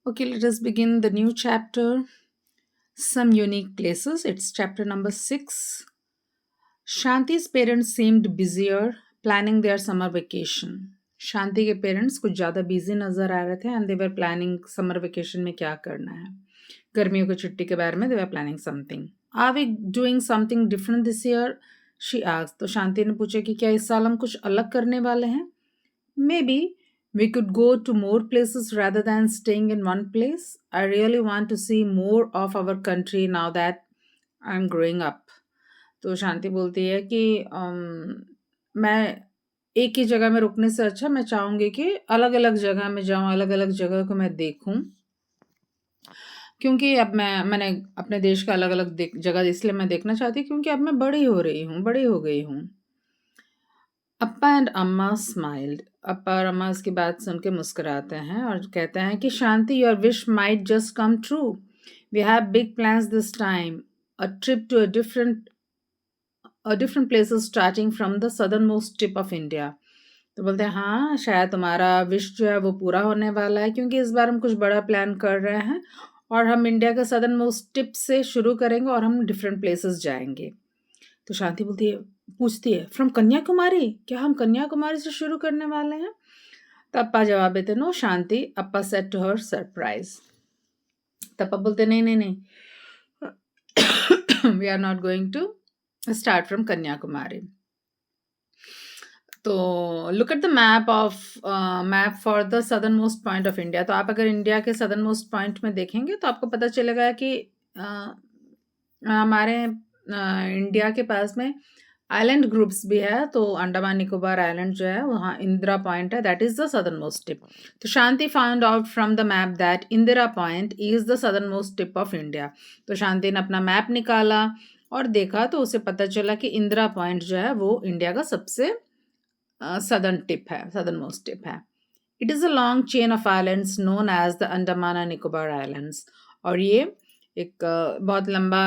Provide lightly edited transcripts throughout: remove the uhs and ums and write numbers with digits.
Okay, let us begin the new chapter. Some unique places. It's chapter number 6. Shanti's parents seemed busier planning their summer vacation. शांति के parents कुछ ज़्यादा busy नज़र आ रहे थे and they were planning summer vacation में क्या करना है गर्मियों की छुट्टी के बारे में they were planning something are we doing something different this year she asked तो शांति ने पूछा कि क्या इस साल हम कुछ अलग करने वाले हैं Maybe we could go to more places rather than staying in one place. I really want to see more of our country now that I'm growing up. तो शांति बोलती है कि मैं एक ही जगह में रुकने से अच्छा मैं चाहूँगी कि अलग अलग जगह में जाऊँ अलग अलग जगह को मैं देखूँ क्योंकि अब मैंने अपने देश का अलग अलग जगह इसलिए मैं देखना चाहती हूँ क्योंकि अब मैं बड़ी हो रही हूँ बड़ी हो गई हूँ अप्पा एंड अम्मा स्माइल्ड अप्पा और अम्मा उसकी बात सुन के मुस्कुराते हैं और कहते हैं कि Shanti your wish might just come true we have big plans this time a trip to a different places starting from the southern most tip of India तो बोलते हैं हाँ शायद तुम्हारा विश जो है वो पूरा होने वाला है क्योंकि इस बार हम कुछ बड़ा प्लान कर रहे हैं और हम इंडिया का सदर्न मोस्ट टिप से शुरू करेंगे और हम डिफरेंट प्लेसेस जाएंगे तो शांति बोलती है पूछती है फ्रॉम कन्याकुमारी क्या हम कन्याकुमारी से शुरू करने वाले हैं तो अप्पा जवाब देते नो शांति अप्पा सेड टू हर सरप्राइज तो अप्पा बोलते नहीं नहीं नहीं we are not going to start from Kanyakumari तो look at the map for the southern most point of India तो आप अगर इंडिया के सदर्न मोस्ट पॉइंट में देखेंगे तो आपको पता चलेगा कि हमारे इंडिया के पास में आइलैंड ग्रुप्स भी है तो अंडमान निकोबार आइलैंड जो है वहाँ इंदिरा पॉइंट है that is the southern most tip तो Shanti found out from the map that Indira point is the southern most tip of India तो शांति ने अपना मैप निकाला और देखा तो उसे पता चला कि इंदिरा पॉइंट जो है वो इंडिया का सबसे सदर्न टिप है सदर्न मोस्ट टिप है it is a long chain of islands known as the Andaman and Nicobar islands और ये एक बहुत लंबा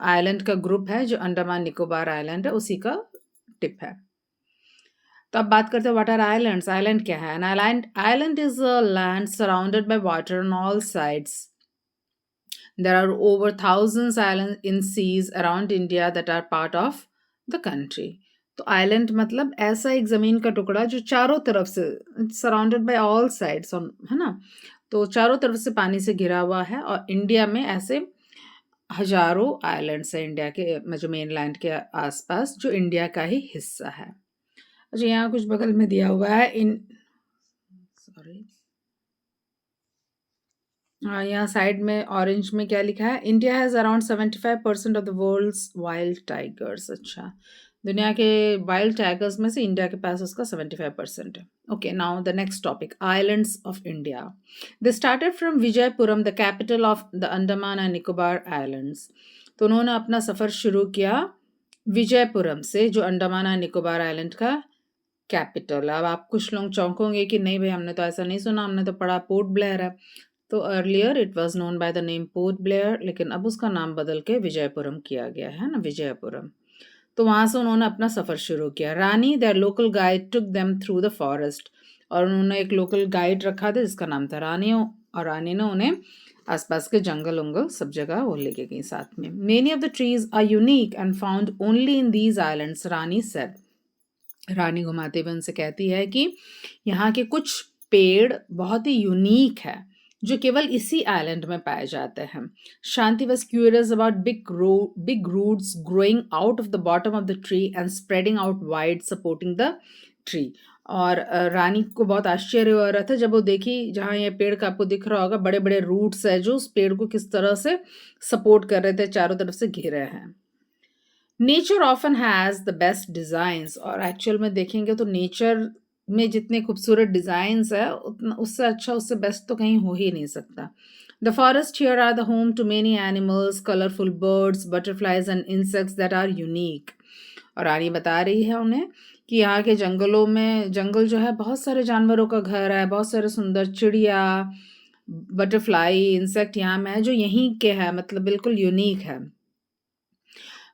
आइलैंड का ग्रुप है जो अंडमान निकोबार आइलैंड है उसी का टिप है तो अब बात करते हैं व्हाट आर आइलैंड्स आइलैंड क्या है an island is a land surrounded by water on all sides there are over thousands islands in seas around India that are part of the country. तो island मतलब ऐसा एक ज़मीन का टुकड़ा जो चारों तरफ से सराउंडेड बाय ऑल साइड्स है ना तो चारों तरफ से पानी से घिरा हुआ है और इंडिया में ऐसे हजारों आइलैंड्स हैं इंडिया के जो मेन लैंड के आसपास जो इंडिया का ही हिस्सा है अच्छा यहाँ कुछ बगल में दिया हुआ है सॉरी यहाँ साइड में ऑरेंज में क्या लिखा है India has around 75% of the world's wild tigers अच्छा दुनिया के वाइल्ड टाइगर्स में से इंडिया के पास उसका 75% है okay now the next topic islands of India they started from Vijayapuram the capital of the Andaman and Nicobar islands तो उन्होंने अपना सफ़र शुरू किया विजयपुरम से जो अंडमान एंड निकोबार आइलैंड का कैपिटल अब आप कुछ लोग चौंकोगे कि नहीं भाई हमने तो ऐसा नहीं सुना हमने तो पढ़ा पोर्ट ब्लेयर है तो earlier it was known by the name port Blair लेकिन अब उसका नाम बदल के विजयपुरम किया गया है ना विजयपुरम तो वहाँ से उन्होंने अपना सफ़र शुरू किया Rani their local guide took them through the forest और उन्होंने एक लोकल गाइड रखा था जिसका नाम था रानी और रानी ने उन्हें आसपास के जंगल उंगल सब जगह वो लेके गई साथ में many of the trees are unique and found only in these islands Rani said Rani घुमाते हुए उनसे कहती है कि यहाँ के कुछ पेड़ बहुत ही यूनिक है जो केवल इसी आइलैंड में पाए जाते हैं Shanti was curious about big roots growing out of the bottom of the tree and spreading out wide supporting the tree और रानी को बहुत आश्चर्य हो रहा था जब वो देखी जहाँ ये पेड़ का आपको दिख रहा होगा बड़े बड़े रूट्स है जो उस पेड़ को किस तरह से सपोर्ट कर रहे थे चारों तरफ से घिरे हैं nature often has the best designs और एक्चुअल में देखेंगे तो नेचर में जितने खूबसूरत डिज़ाइंस है उतना उससे अच्छा उससे बेस्ट तो कहीं हो ही नहीं सकता the forest here are the home to many animals colourful birds butterflies and insects that are unique और रानी बता रही है उन्हें कि यहाँ के जंगलों में जंगल जो है बहुत सारे जानवरों का घर है बहुत सारे सुंदर चिड़िया बटरफ्लाई इंसेक्ट यहाँ में है जो यहीं के है मतलब बिल्कुल यूनिक है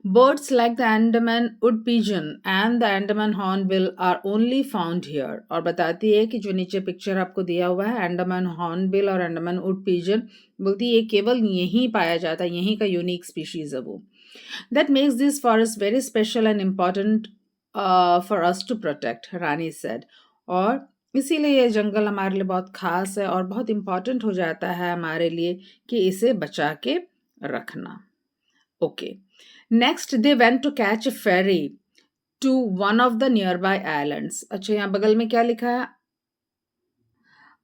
Birds like the Andaman wood pigeon and the Andaman hornbill are only found here. और बताती है कि जो नीचे पिक्चर आपको दिया हुआ है अंडमान हॉर्नबिल और अंडमान वुड पिजन, बोलती है ये केवल यहीं पाया जाता है, यहीं का यूनिक स्पीशीज है वो. That makes this forest very special and important for us to protect, Rani said. और इसीलिए ये जंगल हमारे लिए बहुत खास है और बहुत इम्पोर्टेंट हो जाता है हमारे लिए कि इसे बचा के रखना. Okay. Next, they went to catch a ferry to one of the nearby islands. अच्छा यहाँ बगल में क्या लिखा है?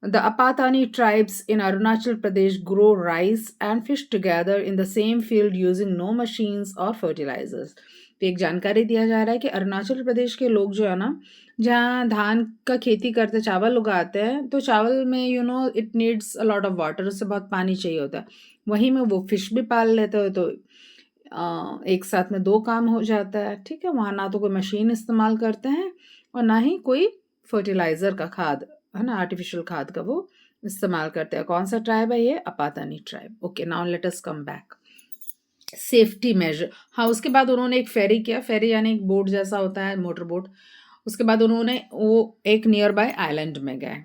The Apatani tribes in Arunachal Pradesh grow rice and fish together in the same field using no machines or fertilizers. तो एक जानकारी दिया जा रहा है कि अरुणाचल प्रदेश के लोग जो है ना, जहाँ धान का खेती करते चावल उगाते हैं, तो चावल में it needs a lot of water, उससे बहुत पानी चाहिए होता है. वहीं में वो फिश भी पाल लेते हो, तो एक साथ में दो काम हो जाता है. ठीक है, वहाँ ना तो कोई मशीन इस्तेमाल करते हैं और ना ही कोई फर्टिलाइज़र का खाद है ना, आर्टिफिशियल खाद का वो इस्तेमाल करते हैं. कौन सा ट्राइब है ये? Apatani tribe. Okay, now let us come back. Safety major. हाँ, उसके बाद उन्होंने एक फेरी किया. फेरी यानी एक बोट जैसा होता है, मोटर बोट. उसके बाद उन्होंने वो एक नियर बाय आइलैंड में गए.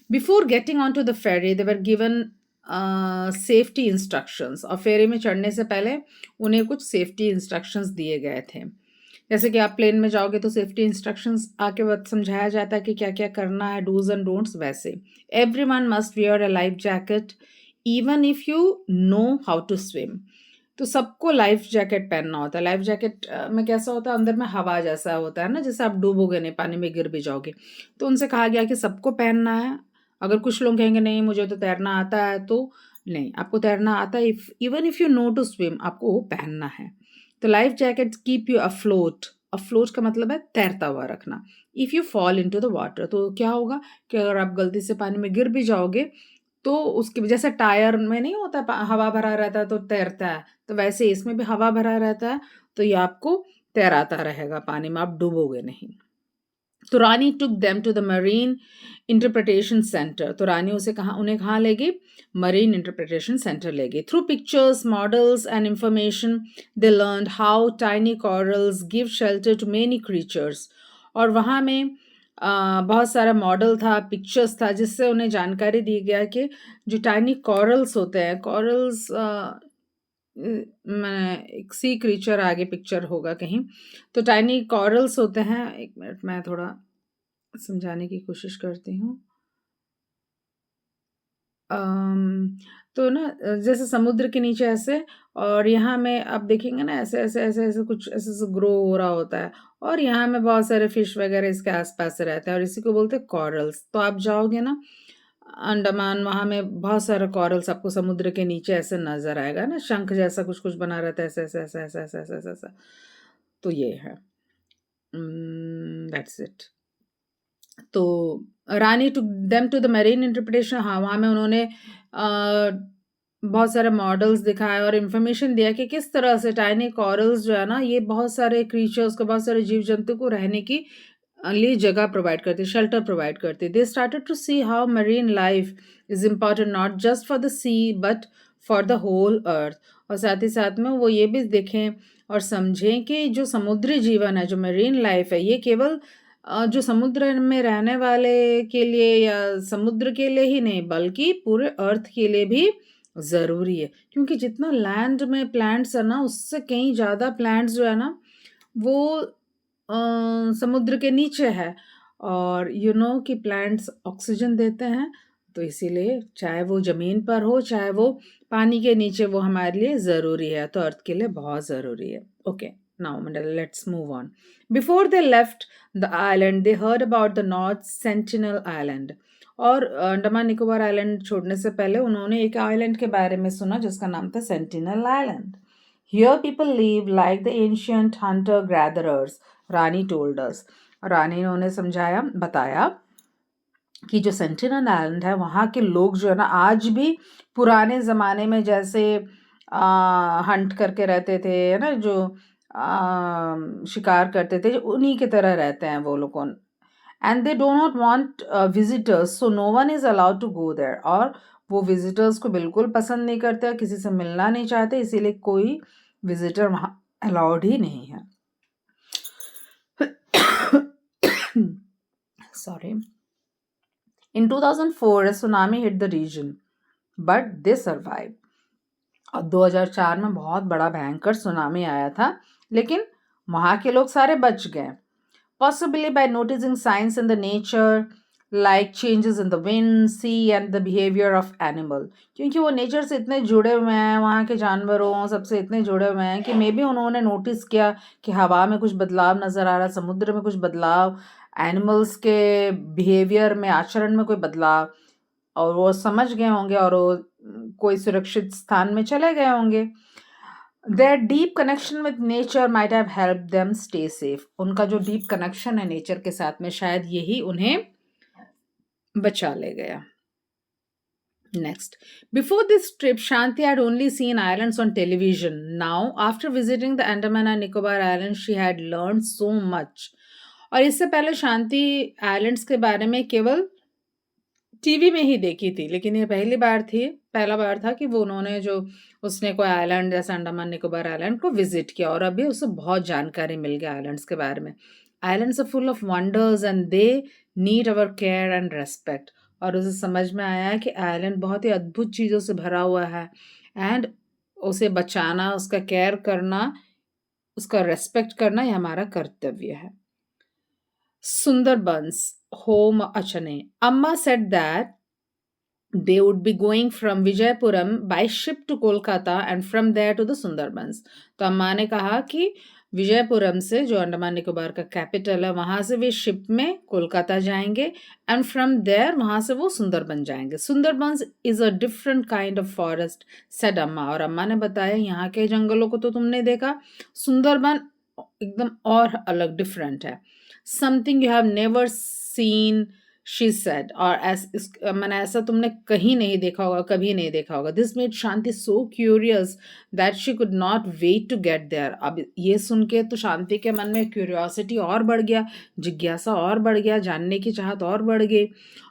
Before getting on to the ferry they were given safety instructions. और फेरी में चढ़ने से पहले उन्हें कुछ सेफ्टी इंस्ट्रक्शंस दिए गए थे. जैसे कि आप प्लेन में जाओगे तो सेफ्टी इंस्ट्रक्शंस आके बाद समझाया जाता है कि क्या क्या करना है, डूज एंड डोंट्स. वैसे everyone must wear a life jacket even if you know how to swim. तो सबको लाइफ जैकेट पहनना होता है. लाइफ जैकेट में कैसा होता है, अंदर में हवा जैसा होता है ना, जैसे आप डूबोगे नहीं, पानी में गिर भी जाओगे. तो उनसे कहा गया कि सबको पहनना है. अगर कुछ लोग कहेंगे नहीं मुझे तो तैरना आता है, तो नहीं, आपको तैरना आता है. Even if you know to swim, आपको वो पहनना है. तो life jacket keep you afloat. Afloat का मतलब है तैरता हुआ रखना. If you fall into the water, तो क्या होगा कि अगर आप गलती से पानी में गिर भी जाओगे, तो उसकी वजह से टायर में नहीं होता हवा भरा रहता है तो तैरता है, तो वैसे इसमें भी हवा भरा रहता है, तो ये आपको तैराता रहेगा पानी में, आप डूबोगे नहीं. तो Rani took them to the marine interpretation centre. तो रानी उन्हें कहाँ ले गई? मरीन इंटरप्रिटेशन सेंटर ले गई. Through pictures, models and information they learned how tiny corals give shelter to many creatures. और वहाँ में बहुत सारा मॉडल था, पिक्चर्स था, जिससे उन्हें जानकारी दी गया कि जो टाइनी कॉरल्स होते हैं, कॉरल्स मैं एक सी क्रीचर, आगे पिक्चर होगा कहीं. तो टाइनी कॉरल्स होते हैं. एक मिनट, मैं थोड़ा समझाने की कोशिश करती हूँ. तो ना जैसे समुद्र के नीचे ऐसे, और यहाँ में आप देखेंगे ना ऐसे ऐसे ऐसे ऐसे कुछ ऐसे ऐसे ग्रो हो रहा होता है, और यहाँ में बहुत सारे फिश वगैरह इसके आसपास रहते हैं, और इसी को बोलते हैं कॉरल्स. तो आप जाओगे ना अंडमान, वहाँ में बहुत सारा कॉरल्स आपको समुद्र के नीचे ऐसे नजर आएगा ना, शंख जैसा कुछ कुछ बना रहता है, ऐसे ऐसे ऐसे ऐसे ऐसे ऐसे ऐसे ऐसे. तो ये है. That's it. तो Rani to them to the marine interpretation. हाँ, वहाँ में उन्होंने बहुत सारे मॉडल्स दिखाए और इन्फॉर्मेशन दिया कि किस तरह से टाइनी कॉरल्स जो है ना, ये बहुत सारे क्रीचर्स को, बहुत सारे जीव जंतु को रहने की लिए जगह प्रोवाइड करते, शेल्टर प्रोवाइड करते. They started to see how marine life is important not just for the sea but for the whole earth. और साथ ही साथ में वो ये भी देखें और समझें कि जो समुद्री जीवन है, जो मरीन लाइफ है, ये केवल जो समुद्र में रहने वाले के लिए या समुद्र के लिए ही नहीं, बल्कि पूरे अर्थ के लिए भी ज़रूरी है. क्योंकि जितना लैंड में प्लांट्स है ना, उससे कहीं ज़्यादा प्लांट्स जो है ना, वो समुद्र के नीचे है. और कि प्लांट्स ऑक्सीजन देते हैं, तो इसीलिए चाहे वो ज़मीन पर हो, चाहे वो पानी के नीचे, वो हमारे लिए ज़रूरी है. तो अर्थ के लिए बहुत ज़रूरी है. Okay, now let's move on. Before they left the island they heard about the north sentinel island. और अंडमान निकोबार आइलैंड छोड़ने से पहले उन्होंने एक आइलैंड के बारे में सुना जिसका नाम था Sentinel Island. Here people live like the ancient hunter gatherers, Rani told us. Rani ने उन्हें बताया कि जो सेंटिनल आइलैंड है, वहाँ के लोग जो है ना, आज भी पुराने ज़माने में जैसे हंट करके रहते थे, है ना, जो शिकार करते थे, उन्हीं की तरह रहते हैं वो लोग. And they do not want visitors, so no one is allowed to go there. और वो विजिटर्स को बिल्कुल पसंद नहीं करते, किसी से मिलना नहीं चाहते, इसीलिए कोई विजिटर वहाँ अलाउड ही नहीं है। Sorry. In 2004, a tsunami hit the region, but they survived. और 2004 में बहुत बड़ा भयंकर सुनामी आया था, लेकिन वहाँ के लोग सारे बच गए। Possibly by noticing signs in the nature, like changes in the wind, sea and the behavior of animal. क्योंकि वो नेचर से इतने जुड़े हुए हैं, वहाँ के जानवरों सबसे इतने जुड़े हुए हैं कि मे बी उन्होंने नोटिस किया कि हवा में कुछ बदलाव नज़र आ रहा है, समुद्र में कुछ बदलाव, एनिमल्स के बिहेवियर में, आचरण में कोई बदलाव, और वो समझ गए होंगे और वो कोई सुरक्षित स्थान में चले गए होंगे। Their deep connection with nature might have helped them stay safe. उनका जो deep connection है नेचर के साथ में, शायद यही उन्हें बचा ले गया। Next, before this trip, Shanti had only seen islands on television. Now, after visiting the Andaman and Nicobar Islands, she had learned so much. और इससे पहले शांति आइलैंड्स के बारे में केवल टीवी में ही देखी थी, लेकिन ये पहला बार था कि उसने कोई आइलैंड जैसे अंडमान निकोबार आइलैंड को विजिट किया, और अभी उसे बहुत जानकारी मिल गया आइलैंड्स के बारे में। Islands are full of wonders and they need our care and respect. और उसे समझ में आया है कि आइलैंड बहुत ही अद्भुत चीज़ों से भरा हुआ है, एंड उसे बचाना, उसका केयर करना, उसका रेस्पेक्ट करना ये हमारा कर्तव्य है। Sundarbans home Achane. Amma said that they would be going from Vijayapuram by ship to Kolkata and from there to the Sundarbans. तो अम्मा ने कहा कि विजयपुरम से, जो अंडमान निकोबार का कैपिटल है, वहां से वे शिप में कोलकाता जाएंगे एंड फ्रॉम देयर वहां से वो सुंदरबन जाएंगे। Sundarbans is a different kind of forest said अम्मा। और अम्मा ने बताया यहाँ के जंगलों को तो तुमने देखा, सुंदरबन एकदम और अलग, डिफरेंट है। Something you have never seen, she said. और मैंने ऐसा तुमने कहीं नहीं देखा होगा, कभी नहीं देखा होगा। This made Shanti so curious that she could not wait to get there. अब ये सुन के तो शांति के मन में क्यूरियोसिटी और बढ़ गया, जिज्ञासा और बढ़ गया, जानने की चाहत और बढ़ गई,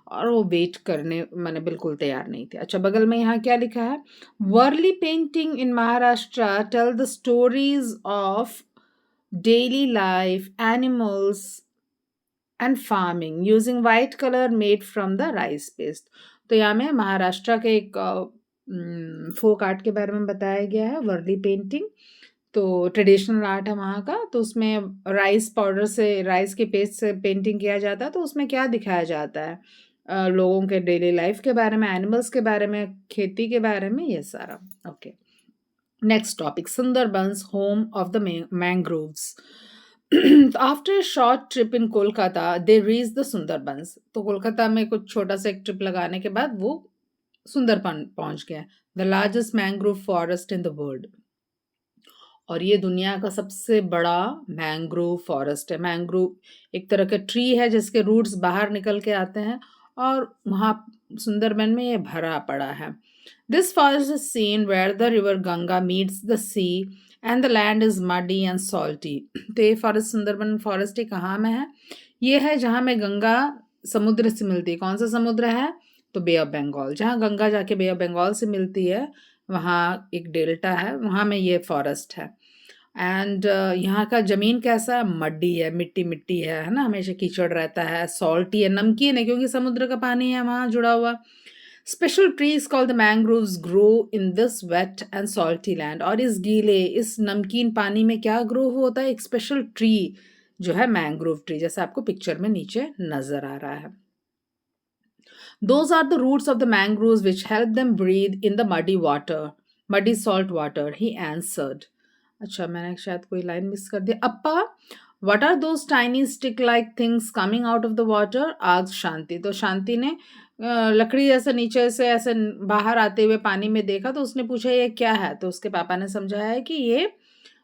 और वो वेट करने मैंने बिल्कुल तैयार नहीं थे। अच्छा, बगल में यहाँ क्या लिखा है? Warli painting in Maharashtra tell the stories of daily life, animals and farming using white colour made from the rice paste. तो यहाँ में महाराष्ट्र के एक फोक आर्ट के बारे में बताया गया है, वर्ली पेंटिंग। तो ट्रेडिशनल आर्ट है वहाँ का, तो उसमें राइस पाउडर से, राइस के पेस्ट से पेंटिंग किया जाता है। तो उसमें क्या दिखाया जाता है? लोगों के डेली लाइफ के बारे में, एनिमल्स के बारे में, खेती के बारे में, ये सारा। Okay, next topic, Sundarbans home of the mangroves. After short trip in Kolkata they reach the Sundarbans. तो कोलकाता में कुछ छोटा सा एक ट्रिप लगाने के बाद वो सुंदरबन पहुंच गए। The largest mangrove forest in the world. और ये दुनिया का सबसे बड़ा मैंग्रोव फॉरेस्ट है। मैंग्रोव एक तरह का ट्री है जिसके रूट्स बाहर निकल के आते हैं, और वहाँ सुंदरबन में ये भरा पड़ा है। This forest is seen where the river Ganga meets the sea and the land is muddy and salty. तो ये फॉरेस्ट, सुंदरबन फॉरेस्ट ही कहाँ में है? ये है जहाँ में गंगा समुद्र से मिलती है। कौन सा समुद्र है? तो बे ऑफ बंगाल। जहाँ गंगा जाके बे ऑफ बंगाल से मिलती है, वहाँ एक डेल्टा है, वहाँ में ये फॉरेस्ट है। एंड यहाँ का ज़मीन कैसा है? मड्डी है, मिट्टी मिट्टी है ना, हमेशा कीचड़ रहता है, सॉल्टी है, नमकीन है, क्योंकि समुद्र का पानी है वहाँ जुड़ा हुआ। Special trees called the mangroves grow in this wet and salty land. और इस गीले, इस नमकीन पानी में क्या ग्रो होता है? एक स्पेशल ट्री जो है मैंग्रोव ट्री, जैसे आपको पिक्चर में नीचे नजर आ रहा है। Those are the roots of the mangroves which help them breathe in the muddy salt water, he answered. अच्छा, मैंने शायद कोई लाइन मिस कर दी। अप्पा, what are those tiny stick like things coming out of the water? asked शांति। तो शांति ने लकड़ी जैसे नीचे से ऐसे बाहर आते हुए पानी में देखा, तो उसने पूछा ये क्या है? तो उसके पापा ने समझाया है कि ये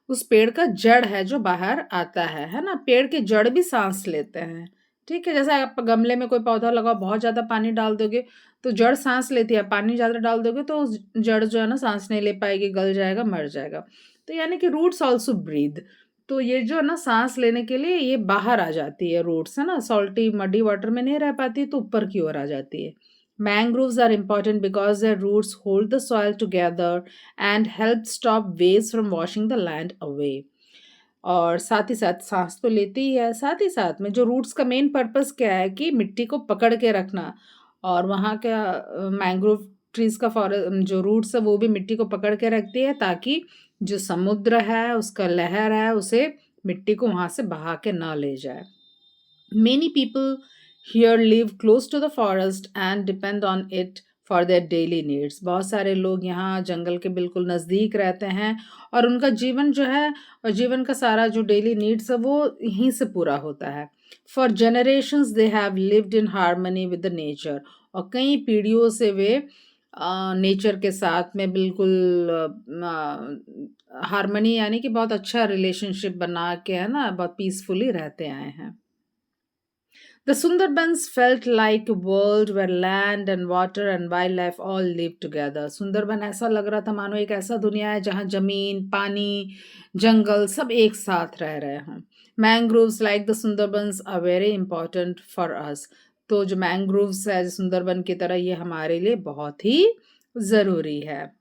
उस पेड़ का जड़ है जो बाहर आता है ना। पेड़ के जड़ भी सांस लेते हैं, ठीक है। जैसे आप गमले में कोई पौधा लगाओ, बहुत ज़्यादा पानी डाल दोगे तो जड़ सांस लेती है, पानी ज़्यादा डाल दोगे तो जड़ जो है ना सांस नहीं ले पाएगी, गल जाएगा, मर जाएगा। तो यानी कि रूट्स ऑल्सो ब्रीद। तो ये जो है ना सांस लेने के लिए ये बाहर आ जाती है, रूट्स है ना, सॉल्टी मडी वाटर में नहीं रह पाती तो ऊपर की ओर आ जाती है। Mangroves are important because their roots hold the soil together and help stop waves from washing the land away. और साथ ही साथ साँस तो लेती ही है, साथ ही साथ में जो रूट्स का मेन पर्पस क्या है कि मिट्टी को पकड़ के रखना और वहाँ का मैंग्रोव ट्रीज़ का जो रूट्स है वो भी मिट्टी को पकड़ के रखती है ताकि जो समुद्र है, उसका लहर है, उसे मिट्टी को वहाँ से बहा के ना ले जाए। Many people here live close to the forest and depend on it for their daily needs. बहुत सारे लोग यहाँ जंगल के बिल्कुल नज़दीक रहते हैं और उनका जीवन जो है और जीवन का सारा जो डेली नीड्स है वो यहीं से पूरा होता है. For generations they have lived in harmony with the nature. और कई पीढ़ियों से वे नेचर के साथ में बिल्कुल हारमनी यानी कि बहुत अच्छा रिलेशनशिप बना के है ना बहुत पीसफुली रहते आए हैं. The Sundarbans felt like a world where land and water and wildlife all live together. Sundarban ऐसा लग रहा था मानो एक ऐसा दुनिया है जहाँ जमीन, पानी, जंगल सब एक साथ रह रहे हों. Mangroves like the Sundarbans are very important for us. तो जो मैंग्रोव्स है सुंदरबन की तरह ये हमारे लिए बहुत ही ज़रूरी है.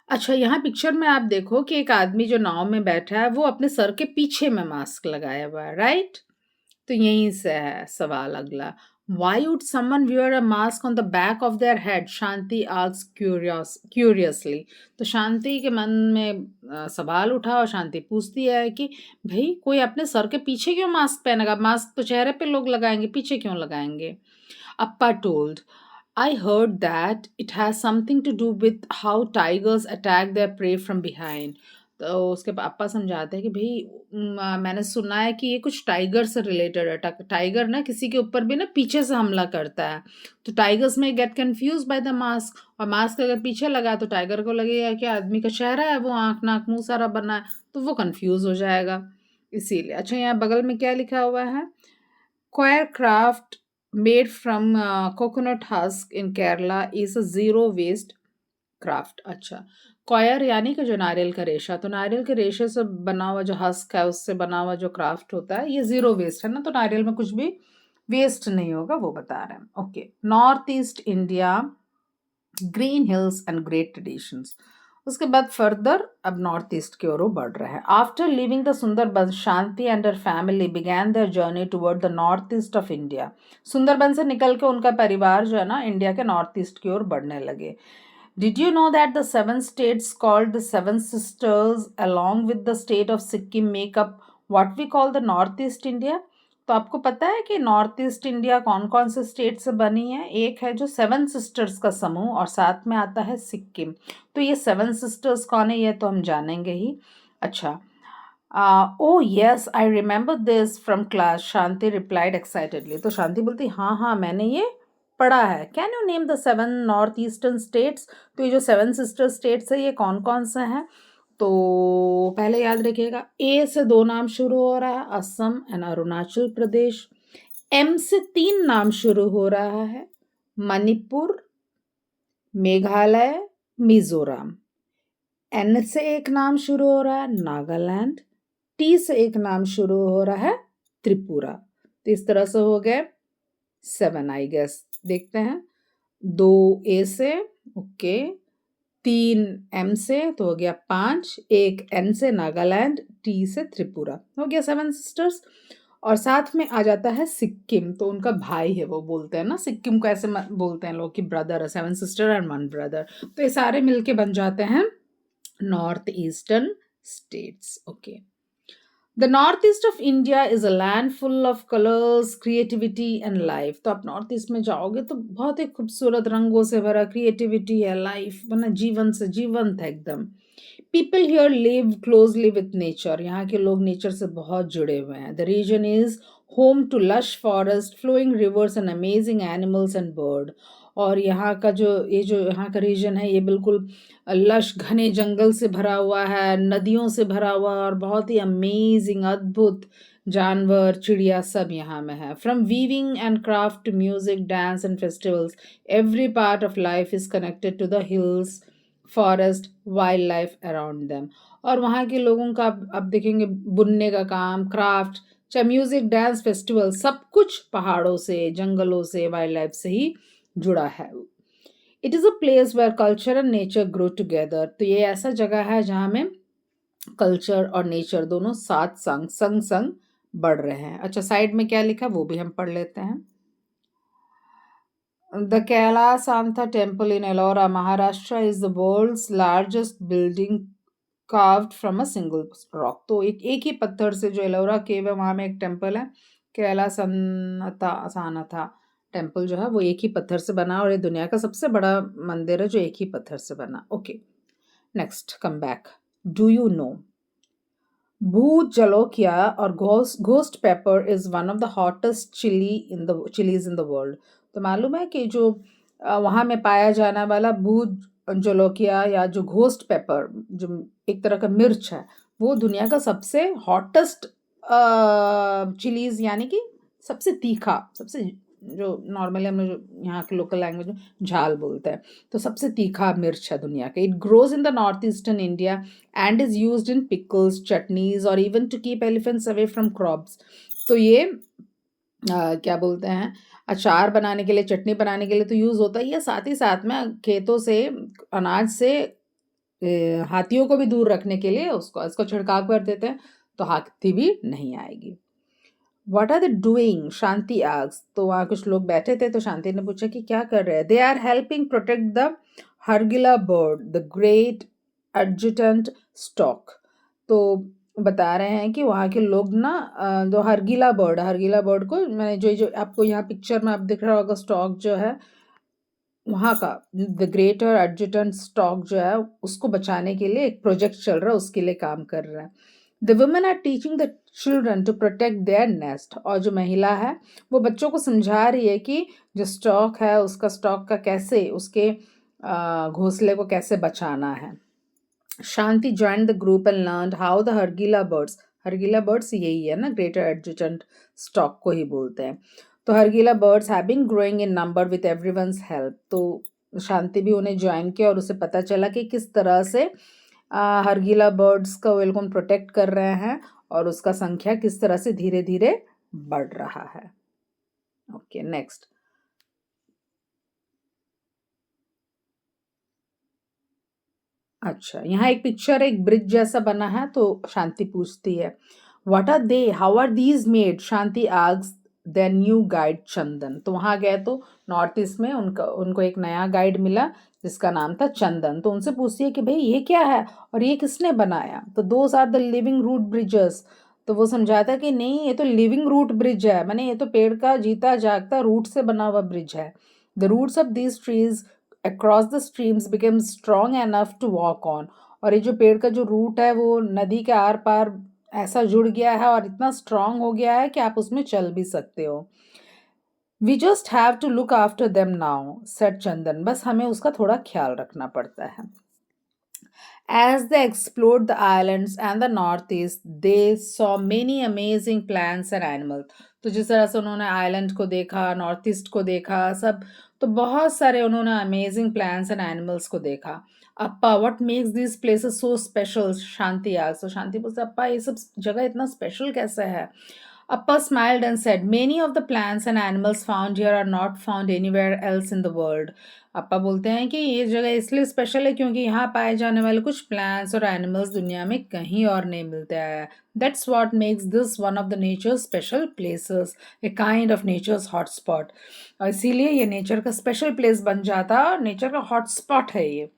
अच्छा यहाँ पिक्चर में आप देखो कि एक आदमी जो नाव में बैठा है वो अपने सर के पीछे में मास्क लगाया हुआ है, राइट? तो यहीं से है सवाल अगला. Why would someone wear a mask on the back of their head? Shanti asks curiously. तो शांति के मन में सवाल उठा और शांति पूछती है कि भाई कोई अपने सर के पीछे क्यों मास्क पहनेगा? मास्क तो चेहरे पे लोग लगाएंगे, पीछे क्यों लगाएंगे? Appa told, I heard that it has something to do with how tigers attack their prey from behind. तो उसके पापा समझाते हैं कि भाई मैंने सुना है कि ये कुछ टाइगर से रिलेटेड है. टाइगर ना किसी के ऊपर भी ना पीछे से हमला करता है. तो टाइगर्स में get confuse by the mask और मास्क अगर पीछे लगा तो टाइगर को लगेगा कि आदमी का चेहरा है वो आँख नाक मुंह सारा बना है तो वो कंफ्यूज हो जाएगा इसीलिए. अच्छा यहाँ बगल में क्या लिखा हुआ है? Coir craft made from coconut husk in Kerala is a zero waste craft. अच्छा कॉयर यानी कि जो नारियल का रेशा तो नारियल के रेशे से बना हुआ जो हस्क है उससे बना हुआ जो क्राफ्ट होता है ये जीरो वेस्ट है ना तो नारियल में कुछ भी वेस्ट नहीं होगा वो बता रहे हैं. Okay north east India green hills and great traditions. उसके बाद फर्दर अब नॉर्थ ईस्ट की ओर वो बढ़ रहे हैं. After living the Sundarban Shanti and her family began their journey toward the north east of India. Sundarban से निकल के उनका परिवार जो है ना इंडिया के नॉर्थ ईस्ट की ओर बढ़ने लगे. Did you know that the 7 states called the Seven Sisters along with the state of Sikkim make up what we call the Northeast India? तो आपको पता है कि नॉर्थ ईस्ट इंडिया कौन कौन से स्टेट से बनी है? एक है जो 7 सिस्टर्स का समूह और साथ में आता है सिक्किम. तो ये 7 सिस्टर्स कौन है ये तो हम जानेंगे ही. अच्छा oh yes I remember this from class. Shanti replied excitedly. तो शांति बोलती हाँ हाँ मैंने ये पढ़ा है. Can you name the 7 north eastern states? तो ये जो 7 सिस्टर स्टेट्स है ये कौन कौन से हैं? तो पहले याद रखिएगा ए से 2 नाम शुरू हो रहा है असम एंड अरुणाचल प्रदेश. एम से 3 नाम शुरू हो रहा है मणिपुर मेघालय मिजोरम. एन से 1 नाम शुरू हो रहा है नागालैंड. टी से 1 नाम शुरू हो रहा है त्रिपुरा. तो इस तरह से हो गए 7 आई गेस. देखते हैं 2 ए से ओके 3 एम से तो हो गया 5 1 एन से नागालैंड टी से त्रिपुरा हो गया 7 सिस्टर्स. और साथ में आ जाता है सिक्किम तो उनका भाई है वो बोलते हैं ना सिक्किम को ऐसे बोलते हैं लोग कि ब्रदर है 7 सिस्टर एंड 1 ब्रदर. तो ये सारे मिलके बन जाते हैं north eastern states. Okay The northeast of India is a land full of colors, creativity and life. तो आप नॉर्थ ईस्ट में जाओगे तो बहुत ही खूबसूरत रंगों से भरा क्रिएटिविटी है लाइफ बना जीवन से जीवंत है एकदम. People here live closely with nature. यहाँ के लोग नेचर से बहुत जुड़े हुए हैं. The region is home to lush forest, flowing rivers and amazing animals and bird. और यहाँ का जो यहाँ का रीजन है ये बिल्कुल लश घने जंगल से भरा हुआ है नदियों से भरा हुआ और बहुत ही अमेजिंग अद्भुत जानवर चिड़िया सब यहाँ में है. From weaving and craft music dance and festivals every part of life is connected to the hills forest wild life around them. और वहाँ के लोगों का अब देखेंगे बुनने का काम क्राफ्ट चाहे म्यूजिक डांस फेस्टिवल सब कुछ पहाड़ों से जंगलों से वाइल्ड लाइफ से ही जुड़ा है. It is a place where culture and nature grow together. तो ये ऐसा जगह है जहाँ में कल्चर और नेचर दोनों साथ संग संग संग बढ़ रहे हैं। अच्छा, साइड में क्या लिखा वो भी हम पढ़ लेते हैं। The Kailasantha temple in Ellora, Maharashtra is the world's largest building carved from a single rock। तो एक ही पत्थर से, जो एलोरा केव है वहाँ में एक टेम्पल है, कैलासनाथा सानाथा टेम्पल जो है वो एक ही पत्थर से बना, और ये दुनिया का सबसे बड़ा मंदिर है जो एक ही पत्थर से बना। Okay, next, come back. Do you no Bhut Jolokia or ghost pepper is one of the hottest chilies in the world। तो मालूम है कि जो वहाँ में पाया जाने वाला भूत जोलोकिया या जो घोस्ट पेपर, जो एक तरह का मिर्च है, वो दुनिया का सबसे हॉटेस्ट चिलीज, यानी कि सबसे तीखा, सबसे, जो नॉर्मली हम लोग जो यहाँ के लोकल लैंग्वेज में झाल बोलते हैं, तो सबसे तीखा मिर्च है दुनिया का। It grows in the north eastern India and is used in pickles, chutneys or even to keep elephants away from crops। तो ये क्या बोलते हैं, अचार बनाने के लिए, चटनी बनाने के लिए तो यूज़ होता ही है, साथ ही साथ में खेतों से, अनाज से हाथियों को भी दूर रखने के लिए इसको छिड़काव कर देते हैं, तो हाथी भी नहीं आएगी। What are they doing? Shanti asked। तो वहाँ कुछ लोग बैठे थे, तो शांति ने पूछा कि क्या कर रहे हैं। They are helping protect the Hargila bird, the great adjutant stork। तो बता रहे हैं कि वहाँ के लोग ना जो हरगिला बर्ड को, मैंने जो आपको यहाँ पिक्चर में आप दिख रहा होगा, स्टॉक जो है वहाँ का, द ग्रेटर एडजुटेंट स्टॉक जो है, उसको बचाने के लिए एक प्रोजेक्ट चल रहा है, उसके लिए काम कर रहा है। The women are teaching the children to protect their nest. और जो महिला है वो बच्चों को समझा रही है कि जो स्टॉक है उसका, स्टॉक का कैसे, उसके घोंसले को कैसे बचाना है। Shanti joined the group and learned how the hargila birds यही है ना, ग्रेटर एडजुटेंट स्टॉक को ही बोलते हैं। तो hargila birds have been growing in number with everyone's help. तो शांति भी उन्हें ज्वाइन किया और उसे पता चला कि किस तरह से हरगिला बर्ड्स का वेलकम प्रोटेक्ट कर रहे हैं और उसका संख्या किस तरह से धीरे धीरे बढ़ रहा है। Okay, next. अच्छा, यहाँ एक पिक्चर, एक ब्रिज जैसा बना है, तो शांति पूछती है what are they, how are these made. Shanti asks their new guide Chandan. तो वहाँ गए तो नॉर्थ ईस्ट में उनको एक नया गाइड मिला जिसका नाम था चंदन। तो उनसे पूछती है कि भाई ये क्या है और ये किसने बनाया। तो those are the living root bridges. तो वो समझाता है कि नहीं, ये तो लिविंग रूट ब्रिज है, माने ये तो पेड़ का जीता जागता रूट से बना हुआ ब्रिज है। The roots of these trees across the streams became strong enough to walk on। और ये जो पेड़ का जो रूट है वो नदी के आर पार ऐसा जुड़ गया है और इतना स्ट्रांग हो गया है कि आप उसमें चल भी सकते हो। We just have to look after them now said Chandan. बस हमें उसका थोड़ा ख्याल रखना पड़ता है। As they explored the islands and the northeast, they saw many amazing plants and animals। तो जिस तरह से उन्होंने आइलैंड को देखा, नॉर्थ ईस्ट को देखा, सब, तो बहुत सारे उन्होंने अमेजिंग प्लांट्स एंड एनिमल्स को देखा। अप्पा, what makes this places so special? Shanti asked. तो शांति पूछती, अप्पा ये सब जगह इतना स्पेशल कैसे है? Appa smiled and said, many of the plants and animals found here are not found anywhere else in the world। अप्पा बोलते हैं कि ये जगह इसलिए स्पेशल है क्योंकि यहाँ पाए जाने वाले कुछ प्लांट्स और एनिमल्स दुनिया में कहीं और नहीं मिलते हैं। That's what makes this one of the nature's special places, a kind of nature's hotspot। और इसीलिए ये नेचर का स्पेशल प्लेस बन जाता है और नेचर का हॉटस्पॉट है ये।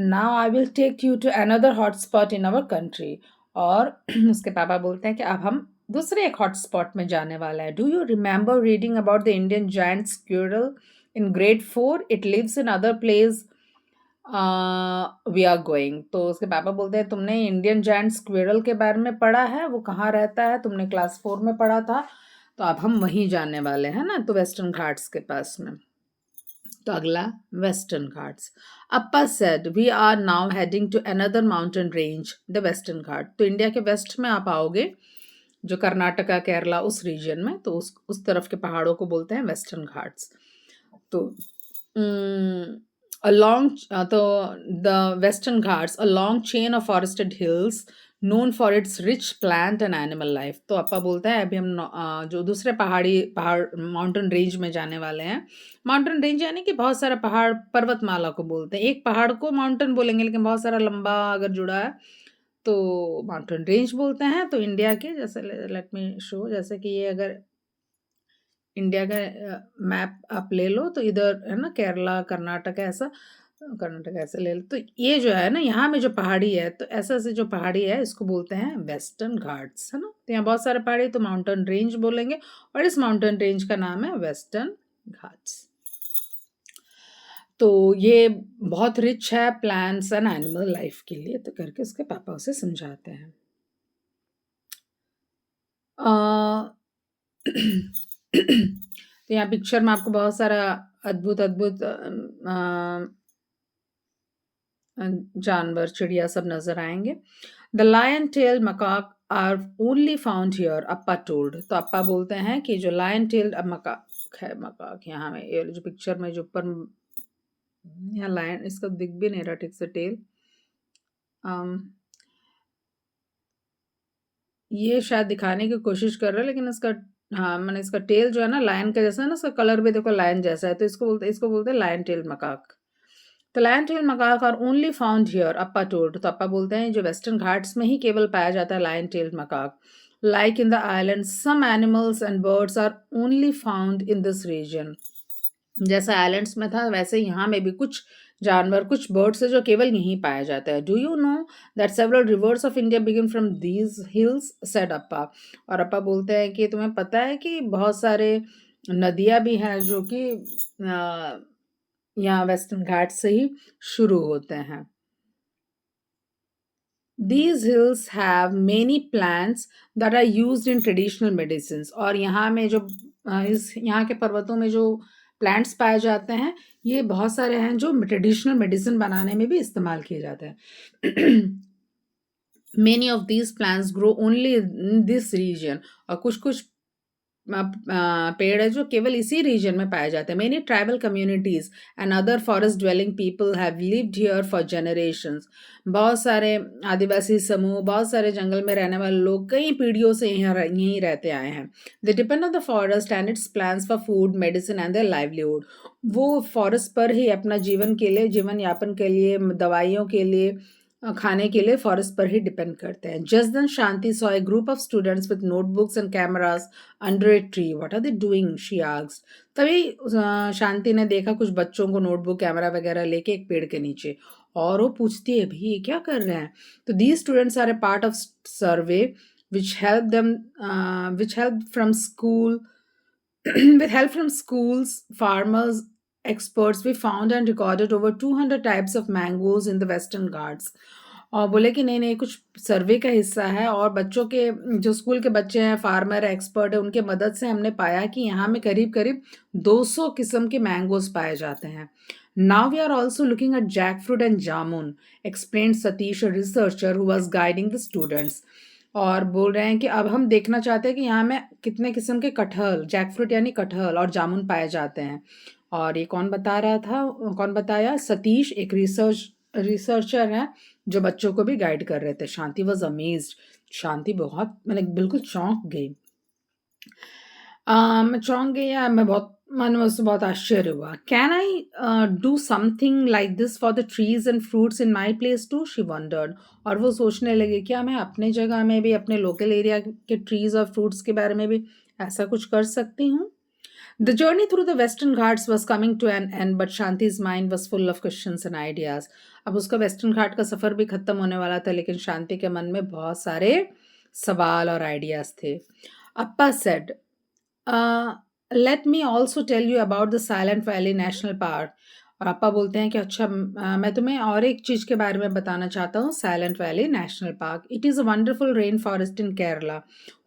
Now I will take you to another hotspot in our country। और उसके पापा बोलते हैं कि अब हम दूसरे एक हॉटस्पॉट में जाने वाला है। Do you remember reading about the Indian giant squirrel in grade 4? It lives in other place we are going. तो उसके पापा बोलते हैं, तुमने इंडियन जायंट स्क्विरल के बारे में पढ़ा है? वो कहाँ रहता है? तुमने क्लास 4 में पढ़ा था। तो अब हम वहीं जाने वाले हैं ना, तो वेस्टर्न घाट्स के पास में। तो अगला वेस्टर्न घाट्स। अप्पा said we are now heading to another mountain range, the Western Ghat. तो इंडिया के वेस्ट में आप आओगे, जो कर्नाटका, केरला, उस रीजन में, तो उस तरफ के पहाड़ों को बोलते हैं वेस्टर्न घाट्स। तो तो the Western Ghats a long chain of forested hills known for its rich plant and animal life. तो अप्पा बोलता है अभी हम जो दूसरे पहाड़ माउंटेन रेंज में जाने वाले हैं। माउंटेन रेंज यानी कि बहुत सारा पहाड़, पर्वतमाला को बोलते हैं। एक पहाड़ को माउंटेन बोलेंगे, लेकिन बहुत सारा लंबा अगर जुड़ा है तो माउंटेन रेंज बोलते हैं। तो इंडिया के जैसे लेट मी शो, जैसे कि ये अगर इंडिया का मैप आप ले लो तो इधर है ना केरला, कर्नाटक ऐसा, कर्नाटक ऐसे ले लो तो ये जो है ना यहाँ में जो पहाड़ी है, तो ऐसे ऐसे जो पहाड़ी है इसको बोलते हैं वेस्टर्न घाट्स, है ना। तो यहाँ बहुत सारे पहाड़ी, तो माउंटेन रेंज बोलेंगे और इस माउंटेन रेंज का नाम है वेस्टर्न घाट्स। तो ये बहुत रिच है प्लांट्स एंड एनिमल लाइफ के लिए, तो करके उसके पापा उसे समझाते हैं। तो यहाँ पिक्चर में आपको बहुत सारा अद्भुत अद्भुत जानवर, चिड़िया सब नजर आएंगे। The lion tail macaque are only found here, Appa told. तो अप्पा बोलते हैं कि जो लायन टेल मकाक है, मकाक यहाँ में ये जो पिक्चर में जो ऊपर यहाँ लायन, इसका दिख भी नहीं रहा ठीक से टेल, ये शायद दिखाने की कोशिश कर रहा है लेकिन इसका, हाँ मैंने इसका टेल जो है ना लायन का जैसा है ना, इसका कलर भी देखो लायन जैसा है, तो इसको बोलते हैं लायन टेल मकाक। तो lion tail macaque are only found here, Appa told. तो अप्पा बोलते हैं जो वेस्टर्न घाट्स में ही केवल पाया जाता है lion tail macaque. Like in the island some animals and birds are only found in this region. जैसा आइलैंड्स में था वैसे यहाँ में भी कुछ जानवर, कुछ बर्ड्स है जो केवल यहीं पाया जाता है। Do you know that several rivers of India begin from these hills, said अप्पा। और अप्पा बोलते हैं कि तुम्हें पता है कि बहुत सारे नदियाँ भी हैं जो कि यहाँ वेस्टर्न घाट से ही शुरू होते हैं। These hills have many plants that are used in traditional medicines। और यहाँ में जो इस यहाँ के पर्वतों में जो प्लांट्स पाए जाते हैं, ये बहुत सारे हैं जो ट्रेडिशनल मेडिसिन बनाने में भी इस्तेमाल किए जाते हैं। Many of these plants grow only in this region। और कुछ कुछ पेड़ है जो केवल इसी रीजन में पाए जाते हैं। Many tribal communities and other forest dwelling people have lived here for generations. बहुत सारे आदिवासी समूह, बहुत सारे जंगल में रहने वाले लोग कई पीढ़ियों से यहीं रहते आए हैं। दे depend on the forest and it's plants for food, medicine and their livelihood. वो फॉरेस्ट पर ही अपना जीवन के लिए, जीवन यापन के लिए, दवाइयों के लिए, खाने के लिए फॉरेस्ट पर ही डिपेंड करते हैं। Just then Shanti saw a group of students with notebooks and cameras under a tree. What are they doing, she asked. तभी शांति ने देखा कुछ बच्चों को नोटबुक कैमरा वगैरह लेके एक पेड़ के नीचे, और वो पूछती है भी ये क्या कर रहे हैं। तो these students are a part of survey which help them which help from school with help from schools, farmers, experts, we found and recorded over 200 types of mangoes in the Western Ghats। और बोले कि नहीं नहीं कुछ सर्वे का हिस्सा है, और बच्चों के जो स्कूल के बच्चे हैं, फार्मर एक्सपर्ट है, उनके मदद से हमने पाया कि यहाँ में करीब करीब 200 किस्म के मैंगोज पाए जाते हैं। Now we are also looking at jack fruit and jamun, explain Satish, a researcher who was guiding the students. और बोल रहे हैं कि अब हम देखना चाहते हैं कि यहाँ में कितने किस्म के कटहल, जैक फ्रूट यानी कटहल, और जामुन पाए जाते हैं। और ये कौन बता रहा था, कौन बताया, सतीश, एक रिसर्चर है जो बच्चों को भी गाइड कर रहे थे। शांति वॉज अमेज्ड। शांति बहुत, मैंने बिल्कुल चौंक गई। मैं चौंक गई या मैं बहुत, मन में उससे बहुत आश्चर्य हुआ। Can I do something like this for the trees and fruits in my place too, she wondered. और वो सोचने लगे क्या मैं अपने जगह में भी, अपने लोकल एरिया के ट्रीज और फ्रूट्स के बारे में भी ऐसा कुछ कर सकती हूँ। The journey through the Western Ghats was coming to an end, but Shanti's mind was full of questions and ideas। अब उसका वेस्टर्न घाट का सफर भी खत्म होने वाला था, लेकिन शांति के मन में बहुत सारे सवाल और आइडियाज थे। अप्पा said, let me also tell you about the Silent Valley National Park। और अप्पा बोलते हैं कि अच्छा मैं तुम्हें और एक चीज़ के बारे में बताना चाहता हूँ, Silent Valley National Park. It is a wonderful rain forest in Kerala,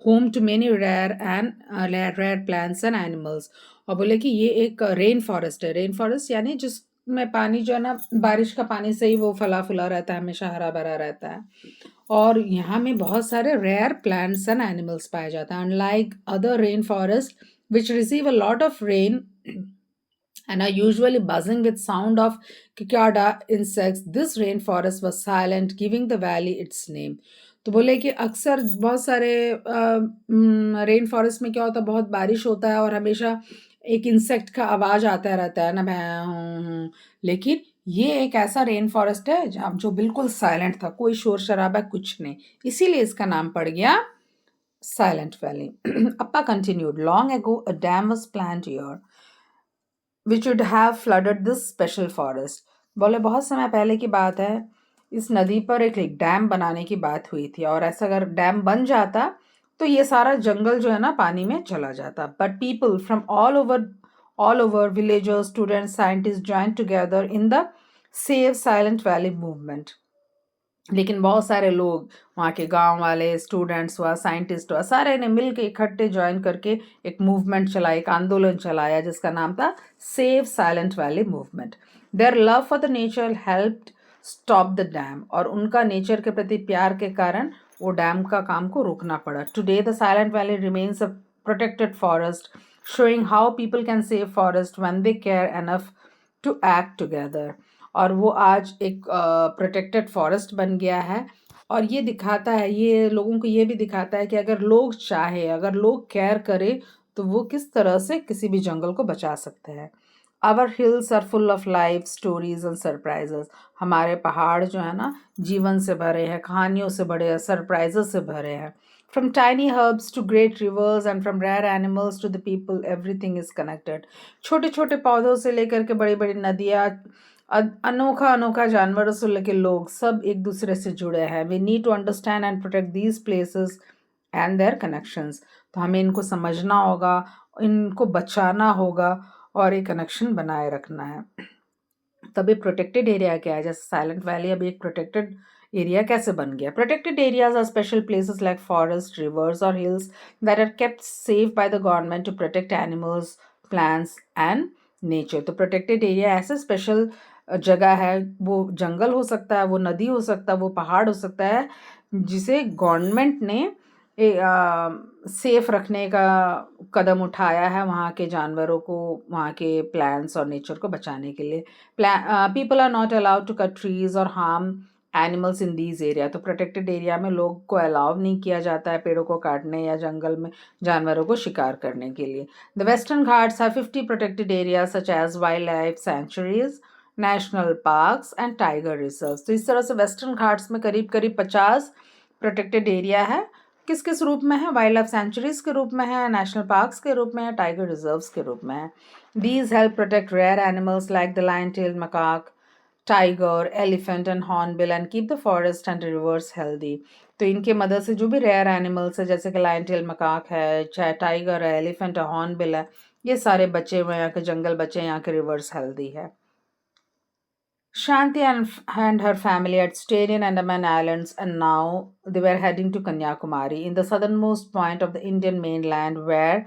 home to many rare plants and animals. और बोले कि ये एक रेन फॉरेस्ट है। रेन फॉरेस्ट यानी जिसमें पानी जो है ना, बारिश का पानी से ही वो फला फुला रहता है, हमेशा हरा भरा रहता है। और यहाँ में बहुत सारे रेयर प्लांट्स एंड एनिमल्स पाए जाते हैं। Unlike other rain forest which receive a lot of rain and are usually buzzing with sound of cicada insects, this rainforest was silent, giving the valley its name। तो बोले कि अक्सर बहुत सारे rain forest में क्या होता है, बहुत बारिश होता है और हमेशा एक इंसेक्ट का आवाज आता रहता है ना, भैं, लेकिन ये एक ऐसा रेन फॉरेस्ट है जहाँ जो बिल्कुल साइलेंट था, कोई शोर शराबा कुछ नहीं, इसीलिए इसका नाम पड़ गया silent valley. Appa continued, long ago a dam was planned here which would have flooded this special forest. बोले बहुत समय पहले की बात है, इस नदी पर एक डैम बनाने की बात हुई थी और ऐसा अगर डैम बन जाता तो ये सारा जंगल जो है ना पानी में चला जाता। But people from all over villagers, students, scientist join together in the save silent valley movement. लेकिन बहुत सारे लोग, वहाँ के गांव वाले, स्टूडेंट्स हुआ, साइंटिस्ट हुआ, सारे ने मिल के इकट्ठे ज्वाइन करके एक मूवमेंट चलाया, एक आंदोलन चलाया जिसका नाम था save silent valley movement. Their love for the nature helped stop the dam, और उनका नेचर के प्रति प्यार के कारण वो डैम का काम को रोकना पड़ा। Today the silent valley remains a protected forest, showing how people can save forest when they care enough to act together। और वो आज एक प्रोटेक्टेड फॉरेस्ट बन गया है, और ये दिखाता है, ये लोगों को ये भी दिखाता है कि अगर लोग चाहे, अगर लोग केयर करें तो वो किस तरह से किसी भी जंगल को बचा सकते हैं। Our hills are full of life stories and surprises. हमारे पहाड़ जो है ना जीवन से भरे हैं, कहानियों से भरे हैं, सरप्राइजेस से भरे हैं। From tiny herbs to great rivers and from rare animals to the people, everything is connected. छोटे छोटे पौधों से लेकर के बड़ी बड़ी नदियाँ, अनोखा अनोखा जानवरों से लेकर लोग, सब एक दूसरे से जुड़े हैं। We need to understand and protect these places and their connections. तो हमें इनको समझना होगा, इनको बचाना होगा और एक कनेक्शन बनाए रखना है। तभी प्रोटेक्टेड एरिया क्या है, जैसे साइलेंट वैली अभी एक प्रोटेक्टेड एरिया कैसे बन गया। Protected areas are special places like forest, rivers और hills that are kept safe by the government to protect animals, plants and nature. तो प्रोटेक्टेड एरिया ऐसे स्पेशल जगह है, वो जंगल हो सकता है, वो नदी हो सकता है, वो पहाड़ हो सकता है, जिसे गवर्नमेंट ने सेफ रखने का कदम उठाया है वहाँ के जानवरों को, वहाँ के प्लांट्स और नेचर को बचाने के लिए। People are not allowed to cut trees और harm animals in these area. तो प्रोटेक्टेड एरिया में लोग को अलाउ नहीं किया जाता है पेड़ों को काटने या जंगल में जानवरों को शिकार करने के लिए। The Western Ghats have 50 protected area such as wild life sanctuaries, national parks and tiger reserve. तो इस तरह से वेस्टर्न घाट्स में करीब करीब 50 प्रोटेक्टेड एरिया है। किस किस रूप में है? वाइल्ड लाइफ सेंचुरीज के रूप में है, नेशनल पार्क्स के रूप में है, टाइगर रिजर्व्स के रूप में है। These help protect rare animals like the lion tailed macaque, tiger, elephant and hornbill and keep the forest and rivers healthy. तो इनके मदद से जो भी रेयर एनिमल्स है, जैसे कि लायन टेल मकाक है, चाहे टाइगर है, एलिफेंट है, हॉर्नबिल है, ये सारे बचे हुए हैं, यहाँ के जंगल बचे हैं, यहाँ के रिवर्स हेल्दी है। Shanti and her family had stayed in Andaman Islands, and now they were heading to Kanyakumari, in the southernmost point of the Indian mainland where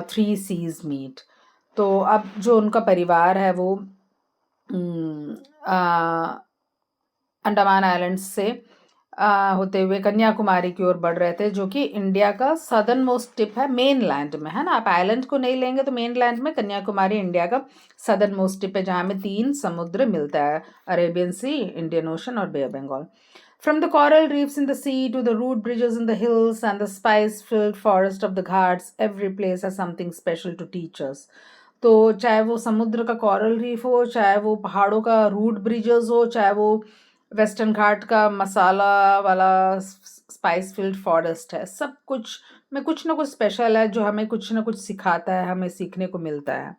three seas meet. तो अब जो उनका परिवार है वो अंडमान आइलैंड्स से होते हुए कन्याकुमारी की ओर बढ़ रहे थे, जो कि इंडिया का सदर्न मोस्ट टिप है, मेन लैंड में है ना। आप आइलैंड को नहीं लेंगे तो मेन लैंड में कन्याकुमारी इंडिया का सदर्न मोस्ट टिप है, जहाँ में 3 समुद्र मिलता है, अरेबियन सी, इंडियन ओशन और Bay of Bengal. From the coral reefs in the sea to the root bridges in the hills and the spice-filled forest of the Ghats, every place has something special to teach us. तो चाहे वो समुद्र का coral reef हो, चाहे वो पहाड़ों का रूट ब्रिजेस हो, चाहे वो वेस्टर्न घाट का मसाला वाला स्पाइस फील्ड फॉरेस्ट है, सब कुछ में कुछ ना कुछ स्पेशल है जो हमें कुछ ना कुछ सिखाता है, हमें सीखने को मिलता है।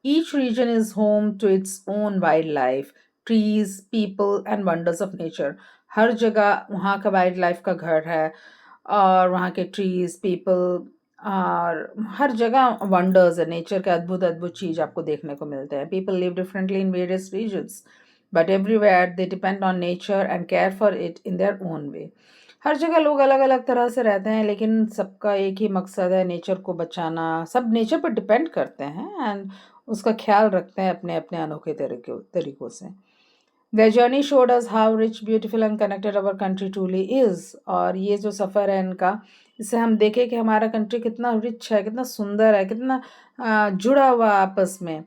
Each region is home to its own wildlife, trees, people and wonders of nature. हर जगह वहाँ का वाइल्ड लाइफ का घर है, और वहाँ के ट्रीज, पीपल, और हर जगह वंडर्स है, नेचर के अद्भुत अद्भुत चीज़ आपको देखने को मिलते हैं। People live differently in various regions but everywhere they depend on nature and care for it in their own way. हर जगह लोग अलग अलग तरह से रहते हैं, लेकिन सबका एक ही मकसद है, नेचर को बचाना। सब नेचर पर डिपेंड करते हैं एंड उसका ख्याल रखते हैं अपने अपने अनोखे तरीकों से। Their journey showed us how rich, beautiful and connected our country truly is। और ये जो सफ़र है इनका, इससे हम देखें कि हमारा कंट्री कितना रिच है, कितना सुंदर है, कितना जुड़ा हुआ आपस में।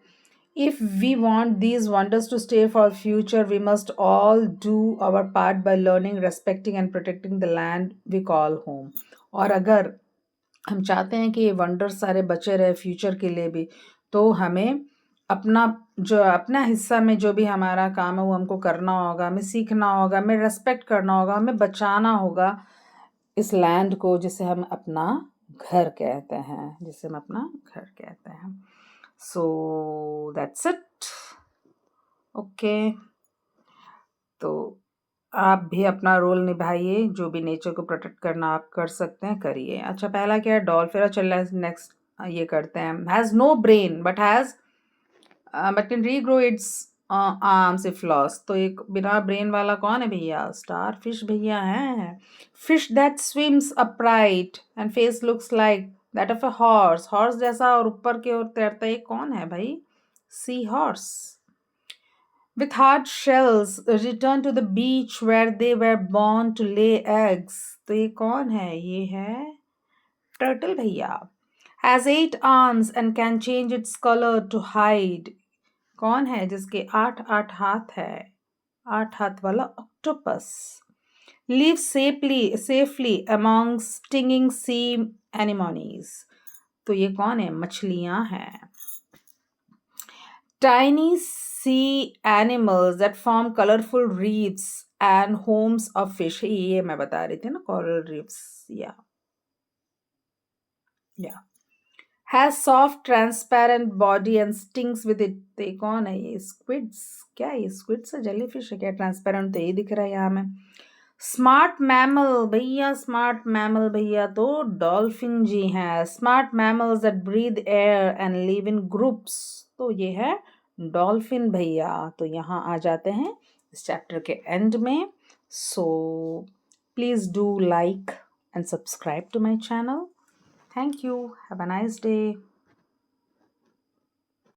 If we want these wonders to stay for future, we must all do our part by learning, respecting and protecting the land we call home। और अगर हम चाहते हैं कि ये वंडर्स सारे बचे रहे फ्यूचर के लिए भी, तो हमें अपना हिस्सा में जो भी हमारा काम है वो हमको करना होगा, हमें सीखना होगा, हमें रेस्पेक्ट करना होगा, हमें बचाना होगा इस लैंड को जिसे हम अपना घर कहते हैं, जिसे हम अपना घर कहते हैं। So that's it. ओके, तो आप भी अपना रोल निभाइए, जो भी नेचर को प्रोटेक्ट करना आप कर सकते हैं करिए। अच्छा, पहला क्या है, डॉल्फिन। चल रहा है नेक्स्ट, ये करते हैं। Has no brain but can regrow its arms if lost. तो एक बिना ब्रेन वाला कौन है भैया? स्टार फिश भैया हैं। Fish that swims upright and face looks like that of a horse. Horse जैसा और ऊपर की ओर तैरता है, कौन है भाई? Sea horse. With hard shells return to the beach where they were born to lay eggs। तो ये कौन है? ये है टर्टल भैया। Has 8 arms and can change its color to hide। कौन है जिसके 8 हाथ है? 8 हाथ वाला octopus. Lives safely among stinging sea anemones। तो ये कौन है? मछलियां हैं। Tiny sea animals that form colorful reefs and homes of fish। ये मैं बता रही थी ना, coral reefs। yeah has soft transparent body and stings with it। तो ये कौन है? ये स्क्विड्स। क्या ये स्क्विड्स है? जेलीफिश है क्या? ट्रांसपेरेंट तो ये दिख रहा है यहाँ में। स्मार्ट मैमल भैया, स्मार्ट मैमल भैया तो डॉल्फिन जी हैं। Smart mammals that breathe air and live in groups. तो ये है डॉल्फिन भैया। तो यहाँ आ जाते हैं इस चैप्टर के एंड में। So please do like and subscribe to my channel. Thank you. Have a nice day.